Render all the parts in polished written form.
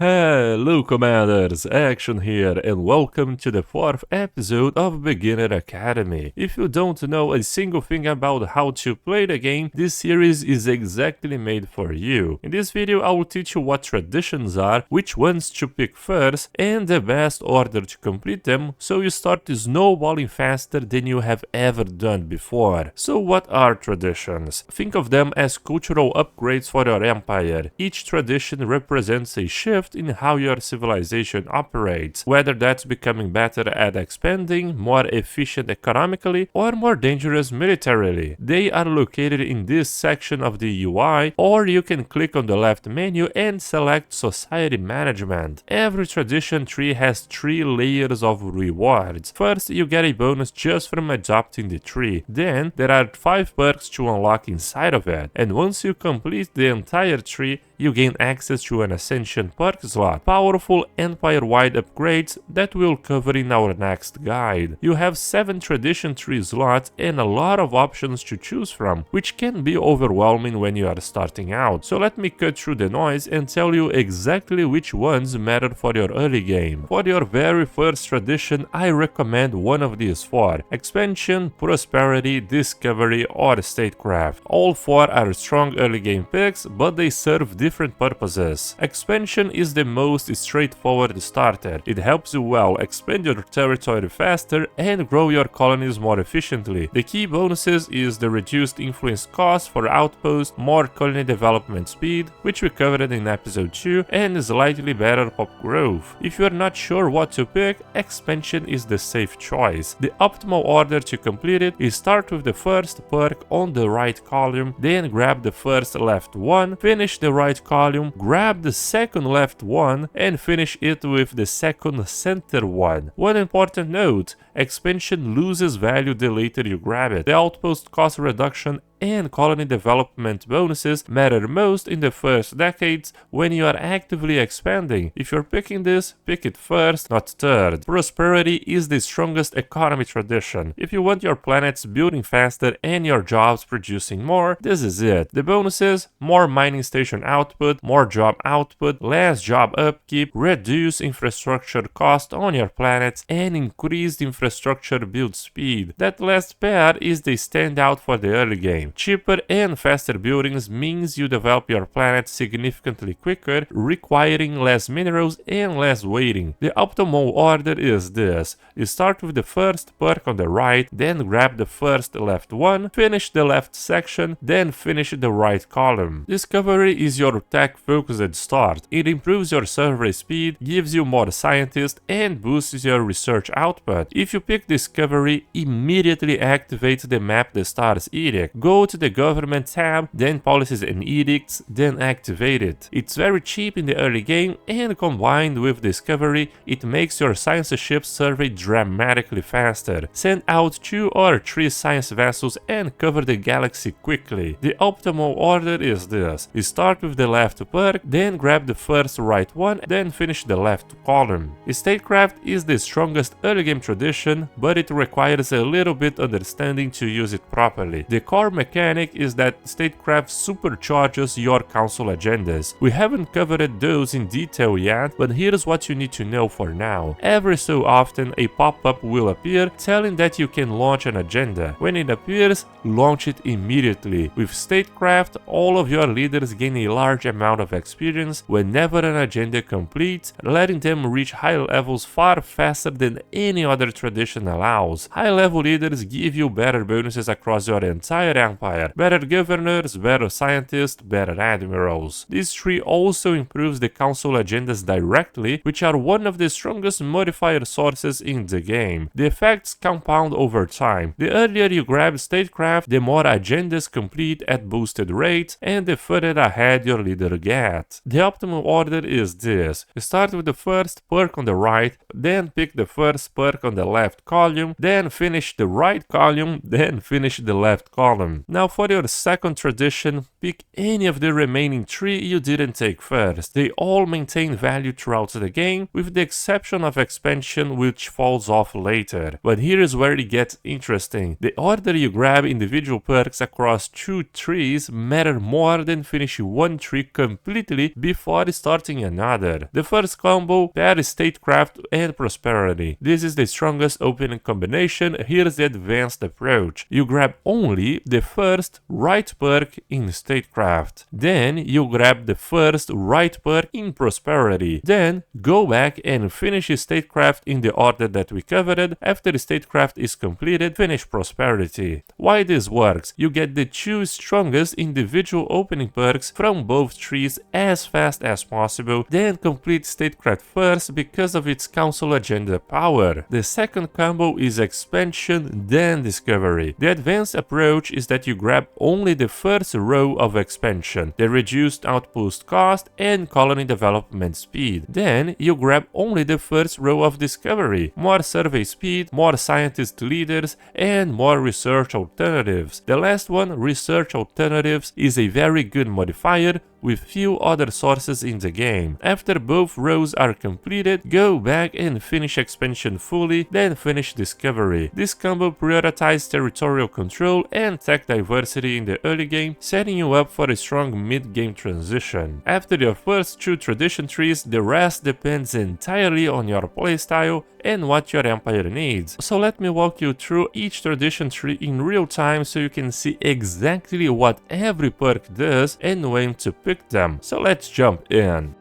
Hello Commanders, Action here and welcome to the 4th episode of Beginner Academy. If you don't know a single thing about how to play the game, this series is exactly made for you. In this video I will teach you what traditions are, which ones to pick first, and the best order to complete them so you start snowballing faster than you have ever done before. So what are traditions? Think of them as cultural upgrades for your empire. Each tradition represents a shift in how your civilization operates, whether that's becoming better at expanding, more efficient economically, or more dangerous militarily. They are located in this section of the UI, or you can click on the left menu and select Society Management. Every tradition tree has 3 layers of rewards. First, you get a bonus just from adopting the tree. Then, there are 5 perks to unlock inside of it, and once you complete the entire tree, you gain access to an Ascension perk slot, powerful empire-wide upgrades that we'll cover in our next guide. You have 7 tradition tree slots and a lot of options to choose from, which can be overwhelming when you are starting out. So let me cut through the noise and tell you exactly which ones matter for your early game. For your very first tradition, I recommend one of these 4: Expansion, Prosperity, Discovery, or Statecraft. All 4 are strong early game picks, but they serve different purposes. Expansion is the most straightforward starter. It helps you expand your territory faster and grow your colonies more efficiently. The key bonuses is the reduced influence cost for outposts, more colony development speed, which we covered in episode 2, and slightly better pop growth. If you are not sure what to pick, expansion is the safe choice. The optimal order to complete it is start with the first perk on the right column, then grab the first left one, finish the right column, grab the second left one, and finish it with the second center one. One important note: expansion loses value the later you grab it. The outpost cost reduction and colony development bonuses matter most in the first decades when you are actively expanding. If you're picking this, pick it first, not third. Prosperity is the strongest economy tradition. If you want your planets building faster and your jobs producing more, this is it. The bonuses: more mining station output, more job output, less job upkeep, reduce infrastructure cost on your planets, and increased infrastructure build speed. That last pair is the standout for the early game. Cheaper and faster buildings means you develop your planet significantly quicker, requiring less minerals and less waiting. The optimal order is this: you start with the first perk on the right, then grab the first left one, finish the left section, then finish the right column. Discovery is your tech-focused start. It improves your survey speed, gives you more scientists, and boosts your research output. If you pick Discovery, immediately activate the Map the Stars Edict. Go to the Government tab, then Policies and Edicts, then activate it. It's very cheap in the early game, and combined with Discovery, it makes your science ship survey dramatically faster. Send out 2 or 3 science vessels and cover the galaxy quickly. The optimal order is this: you start with the left perk, then grab the first right one, then finish the left column. Statecraft is the strongest early game tradition, but it requires a little bit understanding to use it properly. The core mechanic is that Statecraft supercharges your council agendas. We haven't covered those in detail yet, but here's what you need to know for now. Every so often a pop-up will appear telling that you can launch an agenda. When it appears, launch it immediately. With Statecraft, all of your leaders gain a large amount of experience whenever an agenda completes, letting them reach high levels far faster than any other tradition allows. High-level leaders give you better bonuses across your entire empire: better governors, better scientists, better admirals. This tree also improves the council agendas directly, which are one of the strongest modifier sources in the game. The effects compound over time. The earlier you grab Statecraft, the more agendas complete at boosted rates, and the further ahead your leader gets. The optimal order is this: you start with the first perk on the right, then pick the first perk on the left column, then finish the right column, then finish the left column. Now for your second tradition, pick any of the remaining 3 you didn't take first. They all maintain value throughout the game, with the exception of expansion which falls off later. But here is where it gets interesting. The order you grab individual perks across 2 trees matter more than finishing one tree completely before starting another. The first combo pairs Statecraft and Prosperity. This is the strongest opening combination. Here's the advanced approach. You grab only the first right perk in Statecraft. Then you grab the first right perk in Prosperity. Then go back and finish Statecraft in the order that we covered. After Statecraft is completed, finish Prosperity. Why this works? You get the 2 strongest individual opening perks from both trees as fast as possible, then complete Statecraft first because of its council agenda power. The second combo is expansion, then discovery. The advanced approach is that you grab only the first row of expansion, the reduced outpost cost and colony development speed. Then you grab only the first row of discovery, more survey speed, more scientist leaders and more research alternatives. The last one, research alternatives, is a very good modifier with few other sources in the game. After both rows are completed, go back and finish expansion fully, then finish discovery. This combo prioritizes territorial control and tech diversity in the early game, setting you up for a strong mid-game transition. After your first 2 tradition trees, the rest depends entirely on your playstyle and what your empire needs. So let me walk you through each tradition tree in real time so you can see exactly what every perk does and when to pick them. So let's jump in.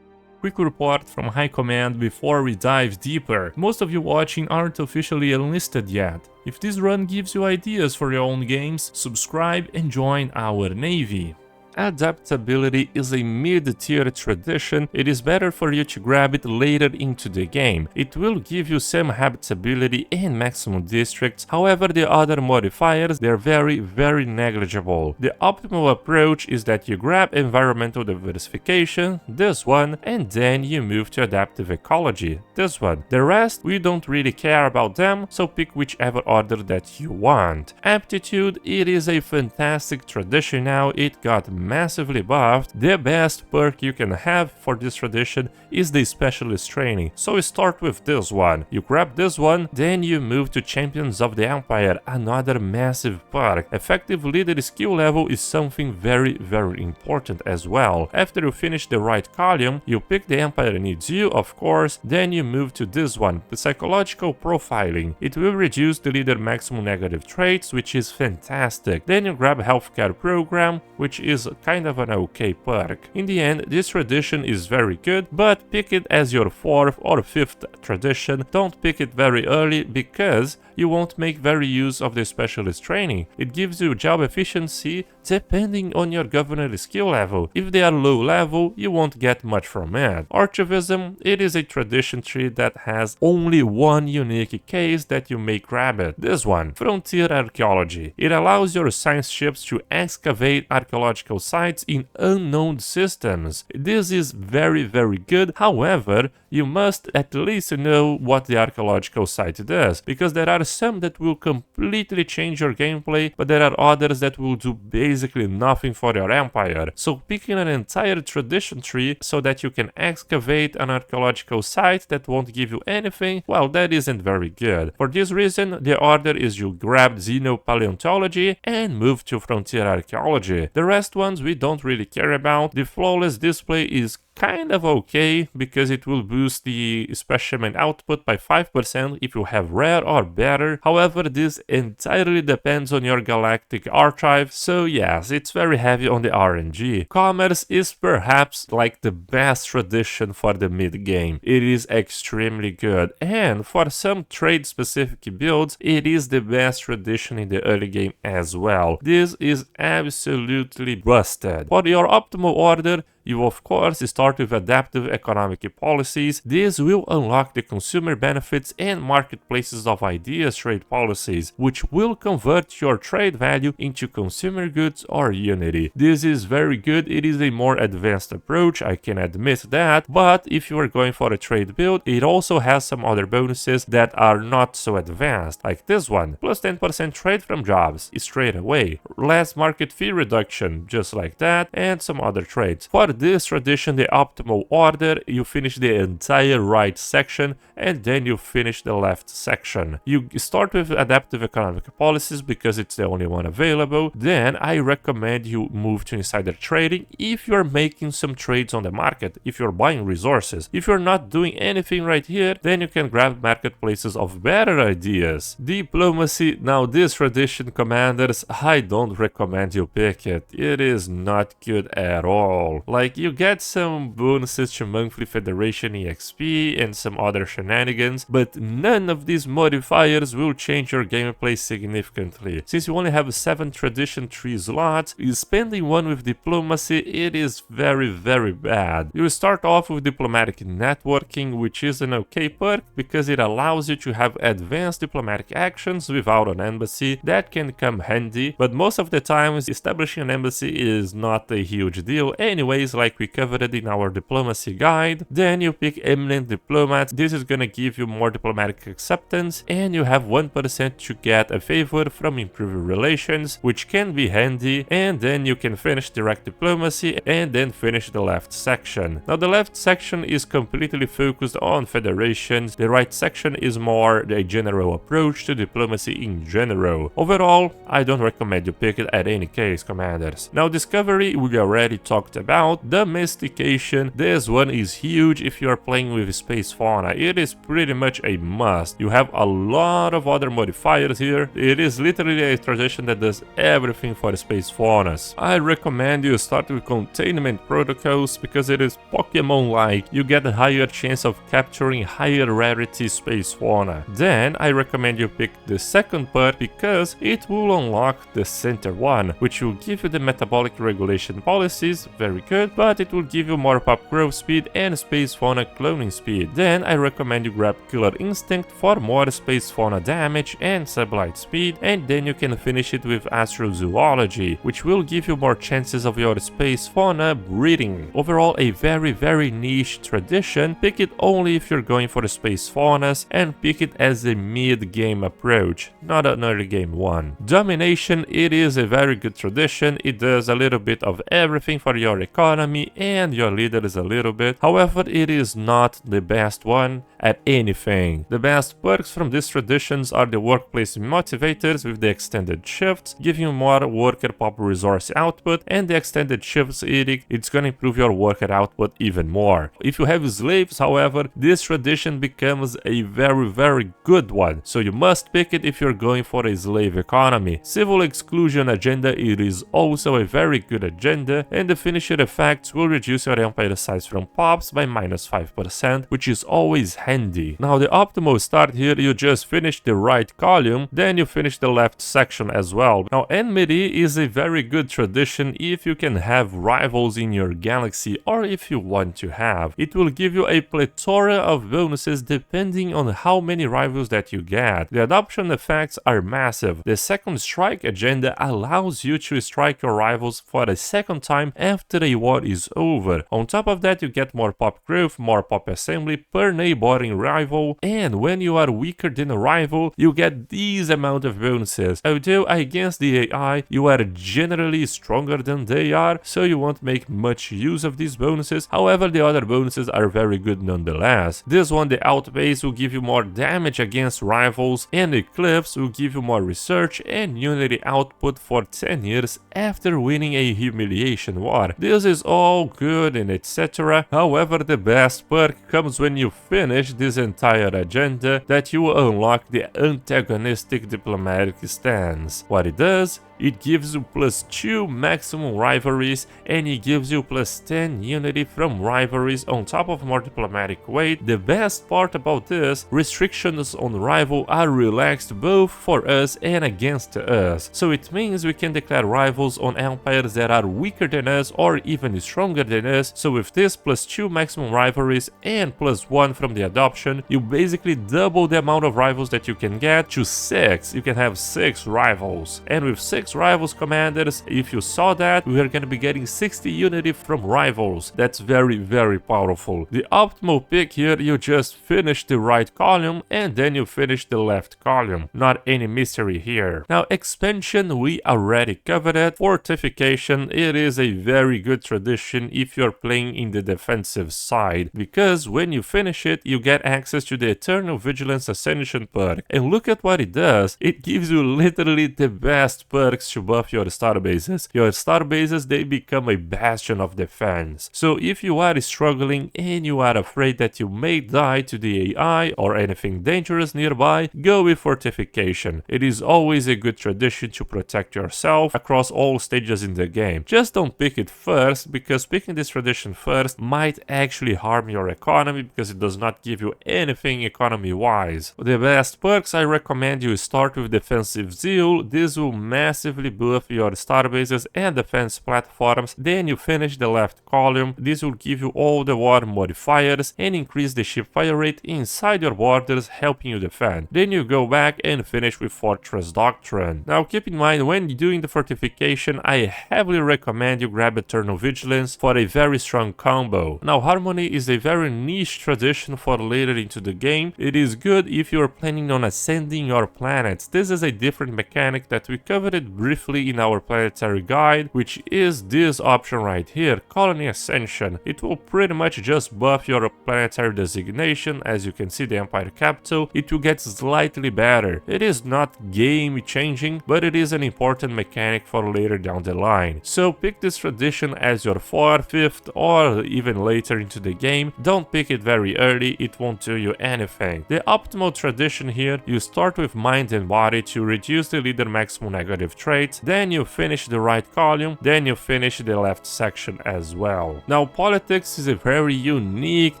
Quick report from High Command before we dive deeper. Most of you watching aren't officially enlisted yet. If this run gives you ideas for your own games, subscribe and join our Navy. Adaptability is a mid-tier tradition. It is better for you to grab it later into the game. It will give you some habitability and maximum districts, however the other modifiers, they're very negligible. The optimal approach is that you grab environmental diversification, this one, and then you move to adaptive ecology, this one. The rest, we don't really care about them, so pick whichever order that you want. Aptitude, it is a fantastic tradition now. It got massively buffed. The best perk you can have for this tradition is the specialist training, so start with this one. You grab this one, then you move to Champions of the Empire, another massive perk. Effective leader skill level is something very important as well. After you finish the right column, you pick the Empire needs you, of course, then you move to this one, the psychological profiling. It will reduce the leader maximum negative traits, which is fantastic. Then you grab healthcare program, which is kind of an okay perk. In the end, this tradition is very good, but pick it as your 4th or 5th tradition. Don't pick it very early because you won't make very use of the specialist training. It gives you job efficiency depending on your governor skill level. If they are low level, you won't get much from it. Archivism, it is a tradition tree that has only one unique case that you may grab it. This one, Frontier Archaeology. It allows your science ships to excavate archaeological sites in unknown systems. This is very good. However, you must at least know what the archaeological site does, because there are some that will completely change your gameplay, but there are others that will do basically nothing for your empire. So picking an entire tradition tree so that you can excavate an archaeological site that won't give you anything, well, that isn't very good. For this reason, the order is you grab Xenopaleontology and move to Frontier Archaeology. The rest ones we don't really care about. The flawless display is kind of okay because it will boost the specimen output by 5% if you have rare or better. However, this entirely depends on your galactic archive, so yes, it's very heavy on the RNG. Commerce is perhaps like the best tradition for the mid game. It is extremely good, and for some trade specific builds, it is the best tradition in the early game as well. This is absolutely busted. For your optimal order, you of course start with adaptive economic policies. This will unlock the consumer benefits and marketplaces of ideas trade policies, which will convert your trade value into consumer goods or unity. This is very good. It is a more advanced approach, I can admit that, but if you are going for a trade build, it also has some other bonuses that are not so advanced, like this one, plus 10% trade from jobs straight away, less market fee reduction just like that, and some other trades. For this tradition, the optimal order, you finish the entire right section and then you finish the left section. You start with adaptive economic policies because it's the only one available. Then I recommend you move to insider trading if you're making some trades on the market, if you're buying resources. If you're not doing anything right here, then you can grab marketplaces of better ideas. Diplomacy, now this tradition, commanders, I don't recommend you pick it. It is not good at all. Like, you get some bonuses to monthly Federation EXP and some other shenanigans, but none of these modifiers will change your gameplay significantly. Since you only have 7 tradition tree slots, spending one with diplomacy, it is very bad. You start off with diplomatic networking, which is an okay perk because it allows you to have advanced diplomatic actions without an embassy. That can come handy, but most of the times establishing an embassy is not a huge deal anyways, like we covered in our diplomacy guide. Then you pick eminent diplomat. This is gonna give you more diplomatic acceptance, and you have 1% to get a favor from improving relations, which can be handy. And then you can finish direct diplomacy and then finish the left section. Now the left section is completely focused on federations. The right section is more a general approach to diplomacy in general. Overall, I don't recommend you pick it at any case, commanders. Now discovery, we already talked about. Domestication, this one is huge if you are playing with space fauna. It is pretty much a must. You have a lot of other modifiers here. It is literally a tradition that does everything for space faunas. I recommend you start with containment protocols because it is Pokemon-like. You get a higher chance of capturing higher rarity space fauna. Then I recommend you pick the second part because it will unlock the center one, which will give you the metabolic regulation policies, very good, but it will give you more pop growth speed and space fauna cloning speed. Then I recommend you grab Killer Instinct for more space fauna damage and sublight speed, and then you can finish it with Astrozoology, which will give you more chances of your space fauna breeding. Overall, a very niche tradition. Pick it only if you're going for the space faunas, and pick it as a mid-game approach, not an early game one. Domination, it is a very good tradition. It does a little bit of everything for your economy and your leaders a little bit. However, it is not the best one at anything. The best perks from these traditions are the workplace motivators with the extended shifts, giving you more worker pop resource output, and the extended shifts edict, it's gonna improve your worker output even more. If you have slaves, however, this tradition becomes a very good one, so you must pick it if you're going for a slave economy. Civil exclusion agenda, it is also a very good agenda, and the finisher effects will reduce your empire size from pops by -5%, which is always handy. Now the optimal start here, you just finish the right column, then you finish the left section as well. Now Enmity is a very good tradition if you can have rivals in your galaxy, or if you want to have. It will give you a plethora of bonuses depending on how many rivals that you get. The adoption effects are massive. The second strike agenda allows you to strike your rivals for a second time after a war is over. On top of that, you get more pop growth, more pop assembly per neighboring rival, and when you are weaker than a rival, you get these amount of bonuses. Although against the AI, you are generally stronger than they are, so you won't make much use of these bonuses. However, the other bonuses are very good nonetheless. This one, the Outbase, will give you more damage against rivals, and Eclipse will give you more research and unity output for 10 years after winning a humiliation war. This is all good and etc. However, the best perk comes when you finish this entire agenda, that you will unlock the antagonistic diplomatic stance. What it does, it gives you +2 maximum rivalries, and it gives you +10 unity from rivalries on top of more diplomatic weight. The best part about this, restrictions on rival are relaxed both for us and against us, so it means we can declare rivals on empires that are weaker than us or even stronger than us. So with this +2 maximum rivalries and +1 from the adoption, you basically double the amount of rivals that you can get to 6. You can have 6 rivals, and with 6 rivals commanders, if you saw that, we are going to be getting 60 unity from rivals. That's very powerful. The optimal pick here, you just finish the right column and then you finish the left column. Not any mystery here. Now expansion, we already covered it. Fortification, it is a very good tradition if you're playing in the defensive side, because when you finish it, you get access to the Eternal Vigilance Ascension perk. And look at what it does. It gives you literally the best perks to buff your starbases. Your starbases, they become a bastion of defense. So if you are struggling and you are afraid that you may die to the AI or anything dangerous nearby, go with Fortification. It is always a good tradition to protect yourself across all stages in the game. Just don't pick it first, because picking this tradition first might actually harm your economy, because it does not give you anything economy wise. The best perks, I recommend you start with Defensive Zeal. This will massively buff your starbases and defense platforms. Then you finish the left column. This will give you all the war modifiers and increase the ship fire rate inside your borders, helping you defend. Then you go back and finish with Fortress Doctrine. Now keep in mind, when doing the fortification, I heavily recommend you grab Eternal Vigilance for a very strong combo. Now Harmony is a very niche tradition for later into the game. It is good if you are planning on ascending your planets. This is a different mechanic that we covered it briefly in our planetary guide, which is this option right here, Colony Ascension. It will pretty much just buff your planetary designation. As you can see, the Empire Capital, it will get slightly better. It is not game changing, but it is an important mechanic for later down the line. So pick this tradition as your 4th, 5th, or even later into the game. Don't pick it very early, it won't do you anything. The optimal tradition here, you start with Mind and Body to reduce the leader maximum negative traits, then you finish the right column, then you finish the left section as well. Now Politics is a very unique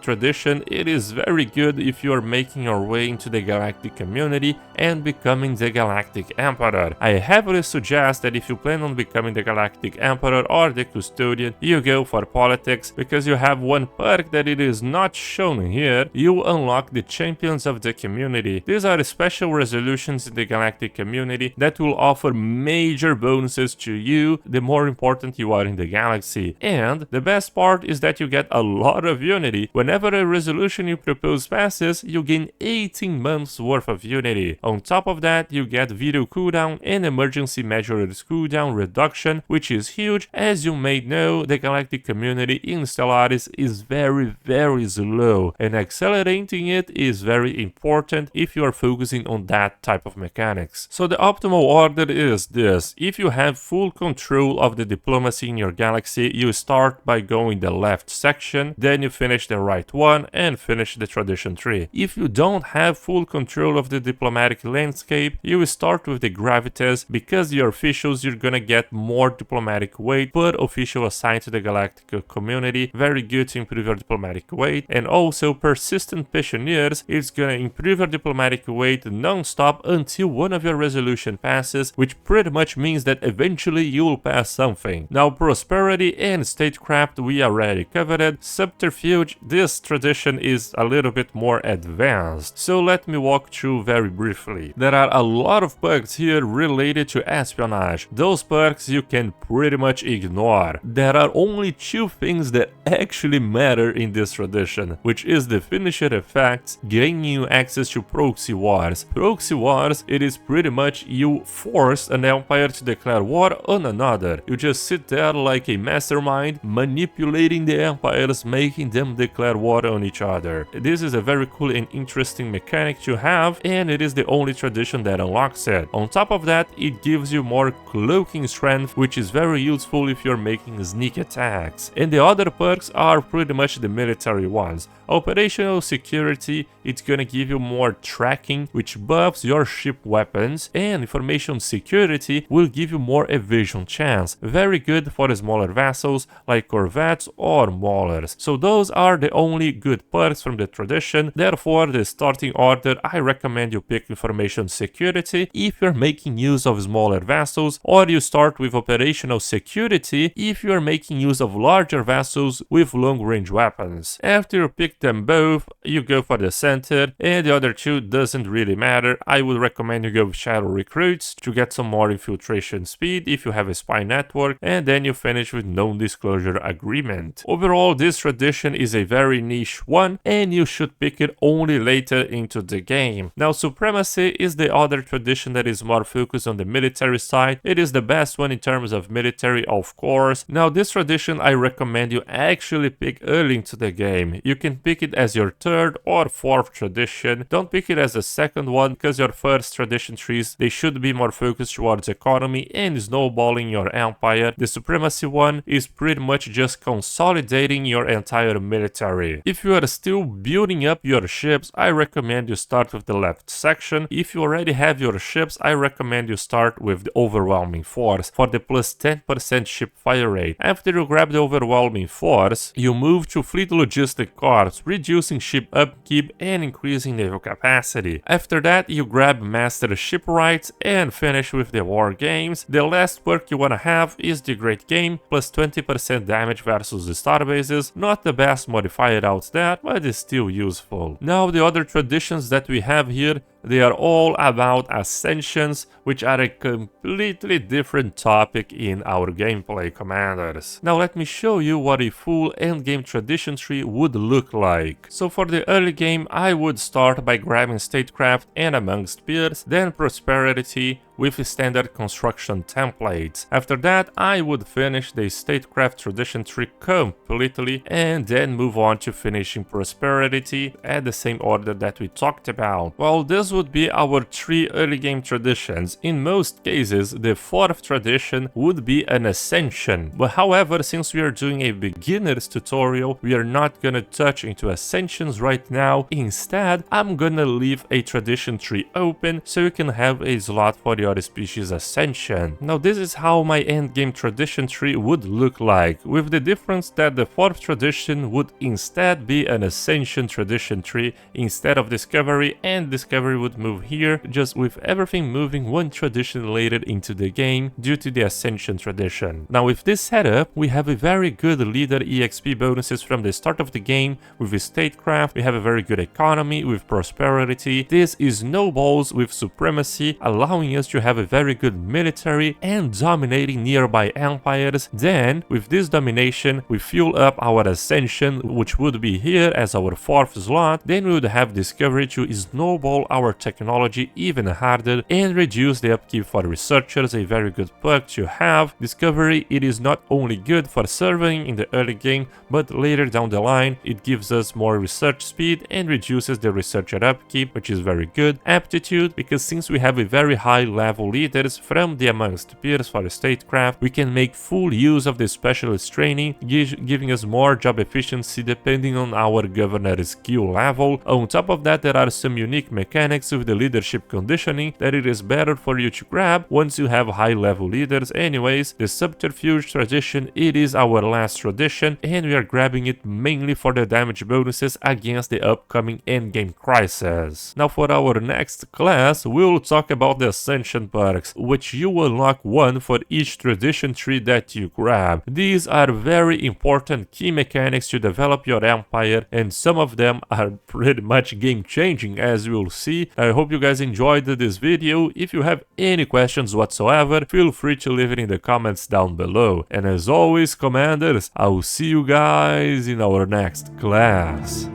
tradition. It is very good if you are making your way into the galactic community and becoming the Galactic Emperor. I heavily suggest that if you plan on becoming the Galactic Emperor or the Custodian, you go for Politics, because you have one perk that it is not shown here. You unlock the Champions of the Community. These are special resolutions in the galactic community that will offer major bonuses to you the more important you are in the galaxy. And the best part is that you get a lot of unity. Whenever a resolution you propose passes, you gain 18 months worth of unity. On top of that, you get veto cooldown and emergency measures cooldown reduction, which is huge. As you may know, the galactic community in Stellaris is very slow, and accelerating it is very important if you are focusing on that type of mechanics. So the optimal order is this. If you have full control of the diplomacy in your galaxy, you start by going the left section, then you finish the right one and finish the tradition tree. If you don't have full control of the diplomatic landscape, you start with the gravitas, because your officials, you're gonna get more diplomatic weight per official assigned to the galactic community. Very good to improve your diplomatic weight. And also persistent pensioners, it's gonna improve your diplomatic weight non-stop until one of your resolution passes, which pretty much means that eventually you'll pass something. Now prosperity and statecraft we already covered. Subterfuge, this tradition is a little bit more advanced, so let me walk through very briefly. There are a lot of perks here related to espionage. Those perks you can pretty much ignore. There are only 2 things that actually matter in this tradition, which is the finisher effects, gaining you access to proxy wars. Proxy wars, it is pretty much you force an empire to declare war on another. You just sit there like a mastermind, manipulating the empires, making them declare war on each other. This is a very cool and interesting mechanic to have, and it is the only tradition that unlocks it. On top of that, it gives you more cloaking strength, which is very useful if you're making sneak attacks. And the other perks are pretty much the military ones. Operational security, it's gonna give you more tracking, which buffs your ship weapons, and information security, Enmity will give you more evasion chance, very good for smaller vessels like corvettes or maulers. So those are the only good perks from the tradition. Therefore, the starting order, I recommend you pick Information Security if you're making use of smaller vessels, or you start with Operational Security if you're making use of larger vessels with long-range weapons. After you pick them both, you go for the center, and the other two doesn't really matter. I would recommend you go with Shadow Recruits to get some more infiltration speed if you have a spy network, and then you finish with Non-Disclosure Agreement. Overall, this tradition is a very niche one, and you should pick it only later into the game. Now, Supremacy is the other tradition that is more focused on the military side. It is the best one in terms of military, of course. Now, this tradition I recommend you actually pick early into the game. You can pick it as your third or fourth tradition. Don't pick it as a second one, because your first tradition trees, they should be more focused towards economy and snowballing your empire. The Supremacy one is pretty much just consolidating your entire military. If you are still building up your ships, I recommend you start with the left section. If you already have your ships, I recommend you start with the Overwhelming Force for the plus 10% ship fire rate. After you grab the Overwhelming Force, you move to Fleet Logistic Corps, reducing ship upkeep and increasing naval capacity. After that, you grab Master Shipwrights and finish with the War Games. The last perk you wanna have is the Great Game, plus 20% damage versus the starbases. Not the best modifier out there, but it's still useful. Now, the other traditions that we have here, they are all about ascensions, which are a completely different topic in our gameplay, commanders. Now let me show you what a full endgame tradition tree would look like. So for the early game, I would start by grabbing Statecraft and Amongst Peers, then Prosperity with standard construction templates. After that, I would finish the Statecraft tradition tree completely and then move on to finishing Prosperity at the same order that we talked about. Well, this would be our 3 early game traditions. In most cases, the 4th tradition would be an ascension. But however, since we are doing a beginner's tutorial, we are not gonna touch into ascensions right now. Instead, I'm gonna leave a tradition tree open so you can have a slot for your species ascension. Now, this is how my endgame tradition tree would look like, with the difference that the 4th tradition would instead be an ascension tradition tree instead of discovery, and discovery would move here, just with everything moving one tradition later into the game due to the ascension tradition. Now, with this setup, we have a very good leader EXP bonuses from the start of the game with Statecraft. We have a very good economy with Prosperity. This is snowballs with Supremacy, allowing us to have a very good military and dominating nearby empires. Then, with this domination, we fuel up our ascension, which would be here as our 4th slot. Then we would have discovery to snowball our technology even harder and reduce the upkeep for researchers, a very good perk to have. Discovery, it is not only good for surveying in the early game, but later down the line, it gives us more research speed and reduces the researcher upkeep, which is very good. Aptitude, because since we have a very high level leaders from the Amongst Peers for Statecraft, we can make full use of the specialist training, giving us more job efficiency depending on our governor's skill level. On top of that, there are some unique mechanics with the leadership conditioning that it is better for you to grab once you have high level leaders. Anyways, the Subterfuge tradition, it is our last tradition, and we are grabbing it mainly for the damage bonuses against the upcoming endgame crisis. Now for our next class, we'll talk about the Ascension perks, which you will unlock one for each tradition tree that you grab. These are very important key mechanics to develop your empire, and some of them are pretty much game changing, as you'll see. I hope you guys enjoyed this video. If you have any questions whatsoever, feel free to leave it in the comments down below. And as always, commanders, I'll see you guys in our next class.